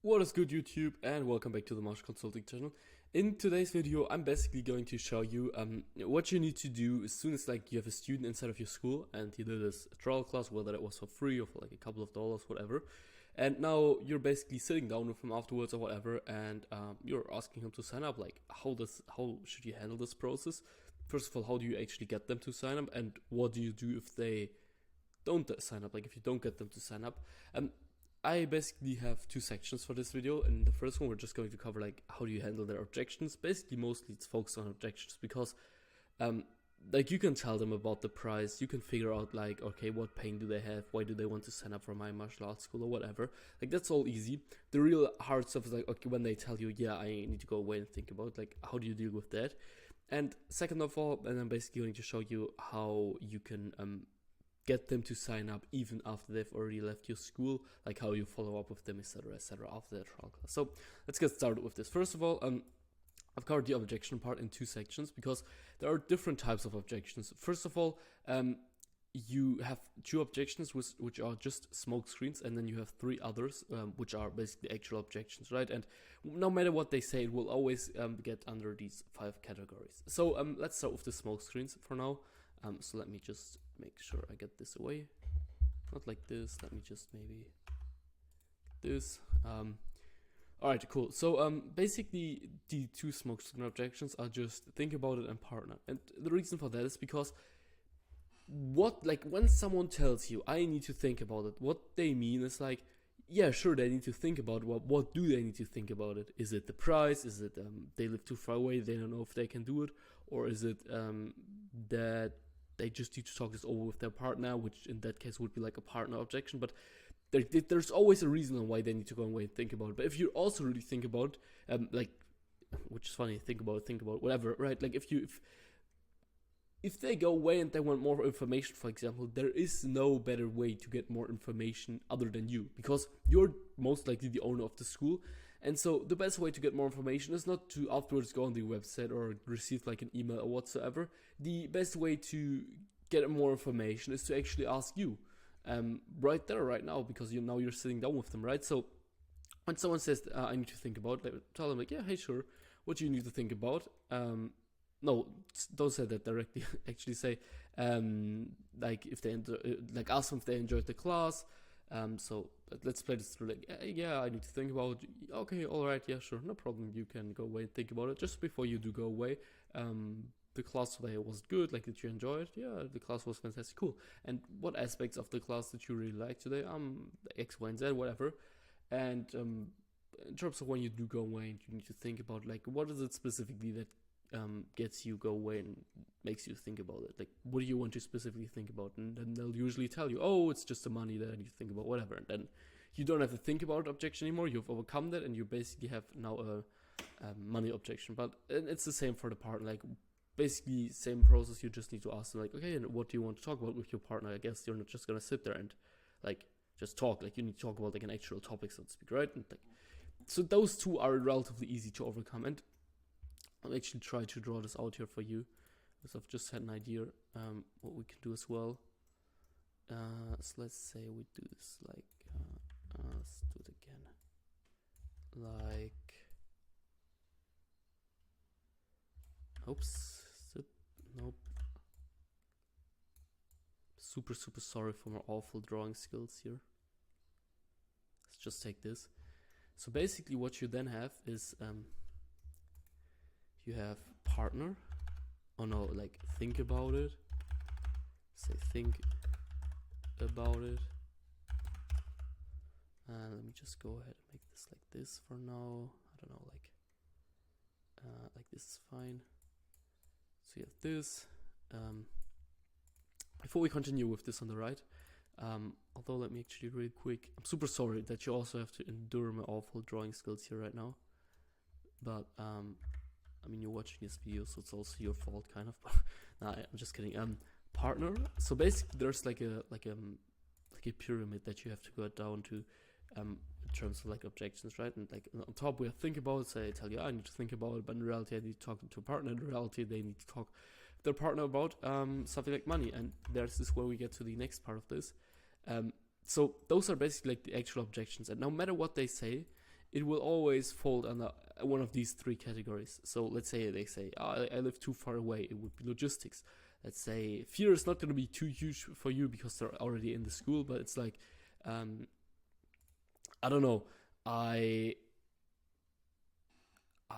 What is good, YouTube, and welcome back to the Marsh Consulting channel. In today's video, I'm basically going to show you what you need to do as soon as you have a student inside of your school and he did this trial class, whether it was for free or for like a couple of dollars, whatever. And now you're basically sitting down with him afterwards or whatever, and you're asking him to sign up. Like, how should you handle this process? First of all, how do you actually get them to sign up, and what do you do if they don't sign up? Like, if you don't get them to sign up. I basically have two sections for this video. In the first one, we're just going to cover like how do you handle their objections. Basically, mostly it's focused on objections because like you can tell them about the price, you can figure out like, okay, what pain do they have, why do they want to sign up for my martial arts school or whatever. Like, that's all easy. The real hard stuff is like, okay, when they tell you, yeah, I need to go away and think about, like, how do you deal with that. And second of all, and I'm basically going to show you how you can get them to sign up even after they've already left your school, like how you follow up with them, etc., after their trial class. So let's get started with this. First of all, I've covered the objection part in two sections because there are different types of objections. First of all, you have two objections which are just smoke screens, and then you have three others which are basically actual objections, right? And no matter what they say, it will always get under these five categories. So let's start with the smoke screens for now. So let me just make sure I get this away. Not like this. Let me just maybe this. Alright, cool. So basically the two smoke screen objections are just think about it and partner. And the reason for that is because when someone tells you I need to think about it, what they mean is like, yeah, sure, they need to think about what do they need to think about it? Is it the price? Is it they live too far away, they don't know if they can do it? Or is it that they just need to talk this over with their partner, which in that case would be like a partner objection. But there's always a reason on why they need to go away and think about it. But if you also really think about like, which is funny, think about whatever, right? Like if they go away and they want more information, for example, there is no better way to get more information other than you, because you're most likely the owner of the school. And so the best way to get more information is not to afterwards go on the website or receive like an email or whatsoever. The best way to get more information is to actually ask you right there, right now, because you're sitting down with them, right? So when someone says, I need to think about it, tell them like, yeah, hey, sure, what do you need to think about? No, don't say that directly. Actually say, like, if they like, ask them if they enjoyed the class. So let's play this through. Like, yeah, I need to think about. Okay, all right, yeah, sure, no problem. You can go away and think about it. Just before you do go away, the class today was good. Like, did you enjoy it? Yeah, the class was fantastic. Cool. And what aspects of the class did you really like today? X, Y, and Z, whatever. And in terms of when you do go away, and you need to think about like, what is it specifically that gets you go away and makes you think about it. Like, what do you want to specifically think about? And then they'll usually tell you, oh, it's just the money that I need to think about, whatever. And then you don't have to think about objection anymore. You've overcome that, and you basically have now a money objection. But it's the same for the partner. Like, basically same process. You just need to ask them like, okay, and what do you want to talk about with your partner? I guess you're not just gonna sit there and like just talk. Like, you need to talk about like an actual topic, so to speak, right? And like, so those two are relatively easy to overcome. And I'll actually try to draw this out here for you, because I've just had an idea what we can do as well. So let's say we do this like, let's do it again. Like, oops, nope. Super sorry for my awful drawing skills here. Let's just take this. So basically what you then have is you have partner. Oh no, like, think about it. Say think about it. And let me just go ahead and make this like this for now. I don't know, like this is fine. So you have this. Before we continue with this on the right, although let me actually really quick. I'm super sorry that you also have to endure my awful drawing skills here right now. But I mean, you're watching this video, so it's also your fault, kind of. Nah, I'm just kidding. Partner. So basically, there's like a pyramid that you have to go down to, in terms of like objections, right? And like on top, we have think about it. Say, I tell you, I need to think about it, but in reality, I need to talk to a partner. In reality, they need to talk to their partner about something like money. And this is where we get to the next part of this. So those are basically like the actual objections. And no matter what they say, it will always fall under one of these three categories. So let's say they say, I live too far away, it would be logistics. Let's say fear is not going to be too huge for you because they're already in the school, but it's like, I don't know, I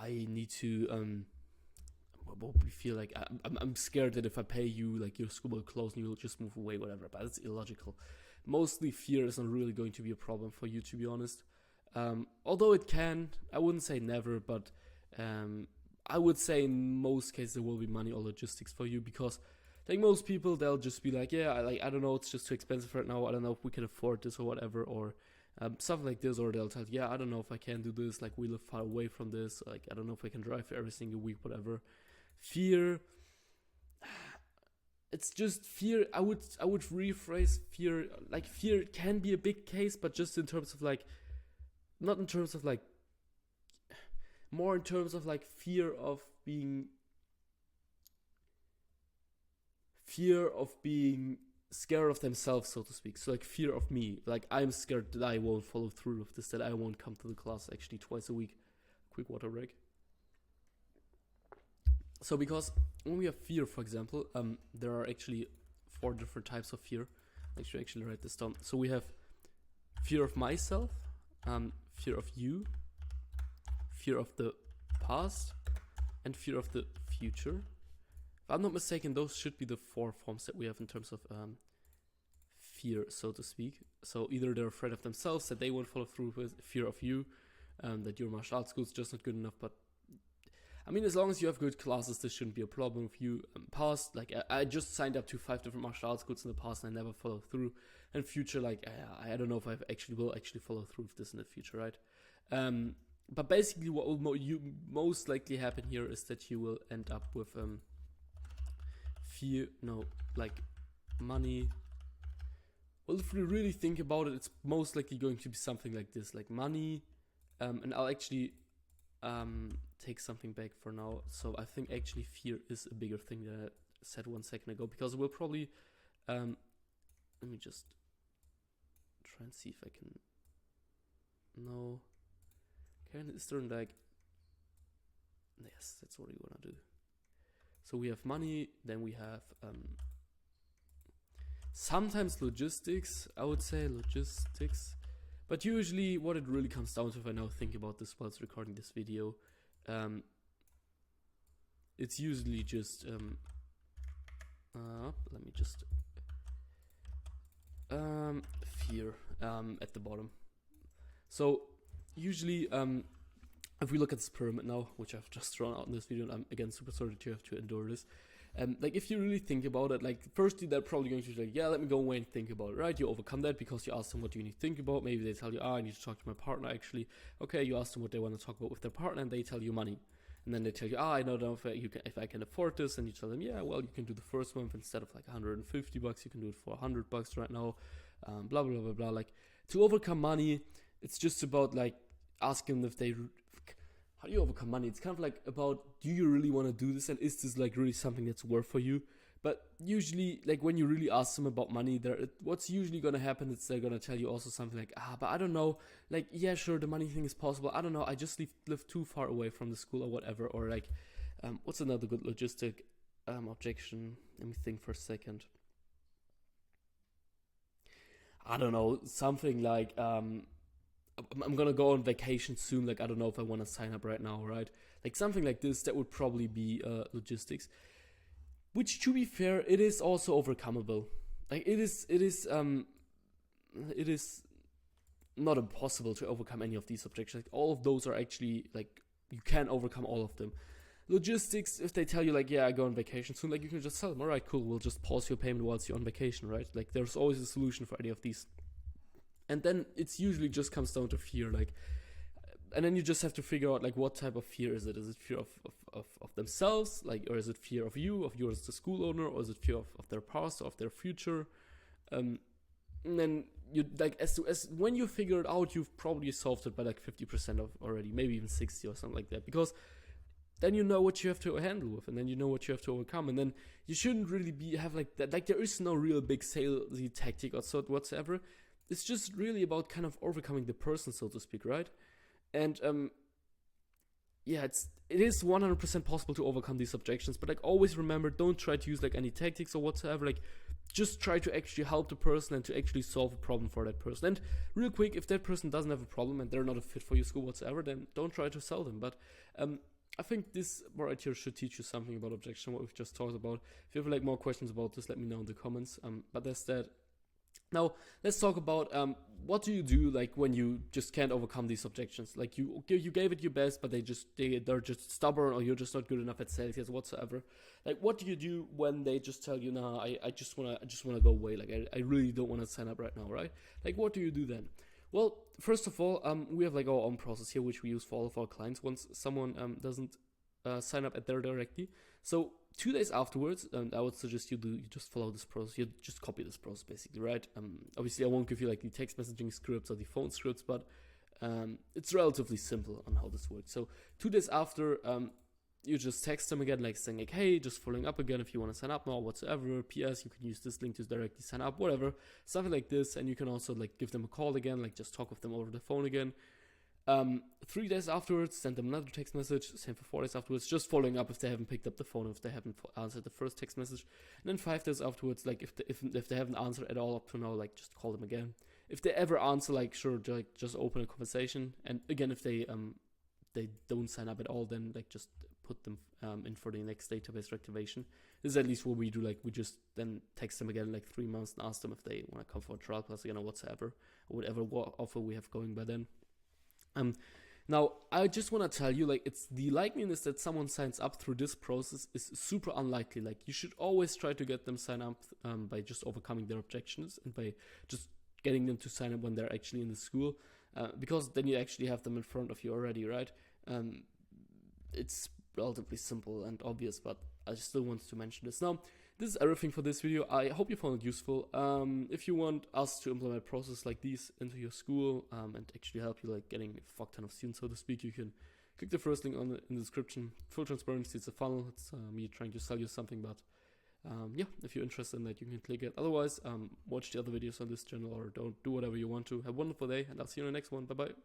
need to what we feel like I'm scared that if I pay you, like your school will close and you'll just move away, whatever. But it's illogical. Mostly fear is not really going to be a problem for you, to be honest. Although it can, I wouldn't say never, but I would say in most cases there will be money or logistics for you, because like most people, they'll just be like, yeah, I don't know, it's just too expensive right now. I don't know if we can afford this or whatever, or stuff like this. Or they'll tell you, yeah, I don't know if I can do this. Like we live far away from this. Like I don't know if I can drive every single week, whatever. Fear, it's just fear. I would rephrase fear. Like fear can be a big case, but just in terms of like, not in terms of like, more in terms of like fear of being scared of themselves, so to speak. So like fear of me. Like I'm scared that I won't follow through with this, that I won't come to the class actually twice a week. Quick water break. So because when we have fear, for example, there are actually 4 different types of fear. I should actually write this down. So we have fear of myself, fear of you, fear of the past, and fear of the future. If I'm not mistaken, those should be the 4 forms that we have in terms of fear, so to speak. So either they're afraid of themselves, that they won't follow through with, fear of you, that your martial arts school is just not good enough. But I mean, as long as you have good classes, this shouldn't be a problem. If you past, like I just signed up to 5 different martial arts schools in the past and I never followed through. And future, like I don't know if I will actually follow through with this in the future, right? But basically, what will most likely happen here is that you will end up with fear, no, like money. Well, if we really think about it, it's most likely going to be something like this, like money. And I'll actually take something back for now. So I think actually fear is a bigger thing than I said 1 second ago, because we'll probably let me just try and see if I can. No, is there like, yes, that's what we want to do. So we have money, then we have sometimes logistics. I would say logistics, but usually what it really comes down to, if I now think about this whilst recording this video, it's usually just let me just fear at the bottom. So usually if we look at this pyramid now, which I've just drawn out in this video, and I'm again super sorry that you have to endure this. Like if you really think about it, like firstly they're probably going to be like, yeah, let me go away and think about it, right? You overcome that because you ask them what do you need to think about. Maybe they tell you, I need to talk to my partner actually. Okay, you ask them what they want to talk about with their partner, and they tell you money. And then they tell you, I don't know if I can afford this, and you tell them, yeah, well, you can do the first month instead of like $150, you can do it for $100 right now, blah blah blah blah. Like to overcome money, it's just about like asking them if they. How do you overcome money? It's kind of like about, do you really want to do this, and is this like really something that's worth for you? But usually, like when you really ask them about money, what's usually going to happen is they're going to tell you also something like, but I don't know, like, yeah, sure, the money thing is possible. I don't know, I just live too far away from the school or whatever. Or like, what's another good logistic objection? Let me think for a second. I don't know, something like, I'm gonna go on vacation soon, like I don't know if I want to sign up right now, right? Like something like this, that would probably be logistics. Which, to be fair, it is also overcomable. Like it is not impossible to overcome any of these objections. Like all of those are actually, like, you can overcome all of them. Logistics, if they tell you like, yeah, I go on vacation soon, like you can just tell them, all right, cool, we'll just pause your payment whilst you're on vacation, right? Like there's always a solution for any of these. And then it's usually just comes down to fear, like, and then you just have to figure out like what type of fear is it? Is it fear of themselves, like, or is it fear of you, of yours as the school owner, or is it fear of their past, or of their future? And then you like as when you figure it out, you've probably solved it by like 50% of already, maybe even 60 or something like that, because then you know what you have to handle with, and then you know what you have to overcome, and then you shouldn't really have like that. Like there is no real big salesy tactic or sort whatsoever. It's just really about kind of overcoming the person, so to speak, right? And yeah, it is 100% possible to overcome these objections, but like always remember, don't try to use like any tactics or whatsoever. Like just try to actually help the person and to actually solve a problem for that person. And real quick, if that person doesn't have a problem and they're not a fit for your school whatsoever, then don't try to sell them. But I think this right here should teach you something about objection, what we've just talked about. If you have like more questions about this, let me know in the comments. But that's that. Now let's talk about what do you do like when you just can't overcome these objections. Like you gave it your best, but they're just stubborn, or you're just not good enough at sales yet whatsoever. Like what do you do when they just tell you, nah, I just wanna go away. Like I really don't want to sign up right now, right? Like what do you do then? Well, first of all, we have like our own process here, which we use for all of our clients once someone doesn't sign up at there directly. So 2 days afterwards, I would suggest you just follow this process. You just copy this process basically, right? Obviously, I won't give you like the text messaging scripts or the phone scripts, but it's relatively simple on how this works. So 2 days after, you just text them again, like saying like, hey, just following up again if you want to sign up now, whatsoever. PS, you can use this link to directly sign up, whatever, something like this. And you can also like give them a call again, like just talk with them over the phone again. 3 days afterwards, send them another text message. Same for 4 days afterwards, just following up if they haven't picked up the phone, if they haven't answered the first text message. And then 5 days afterwards, like if they haven't answered at all up to now, like just call them again. If they ever answer, like sure, like just open a conversation. And again, if they don't sign up at all, then like just put them in for the next database reactivation. This is at least what we do. Like we just then text them again like 3 months and ask them if they want to come for a trial class again or whatsoever, or whatever offer we have going by then. Now I just want to tell you, like, it's the likeliness that someone signs up through this process is super unlikely. Like you should always try to get them sign up by just overcoming their objections and by just getting them to sign up when they're actually in the school, because then you actually have them in front of you already, right? It's relatively simple and obvious, but I still wanted to mention this. Now, this is everything for this video. I hope you found it useful. If you want us to implement a process like these into your school and actually help you like getting a fuck ton of students, so to speak, you can click the first link in the description. Full transparency, it's a funnel. It's me trying to sell you something, but yeah, if you're interested in that, you can click it. Otherwise, watch the other videos on this channel or don't do whatever you want to. Have a wonderful day, and I'll see you in the next one. Bye bye.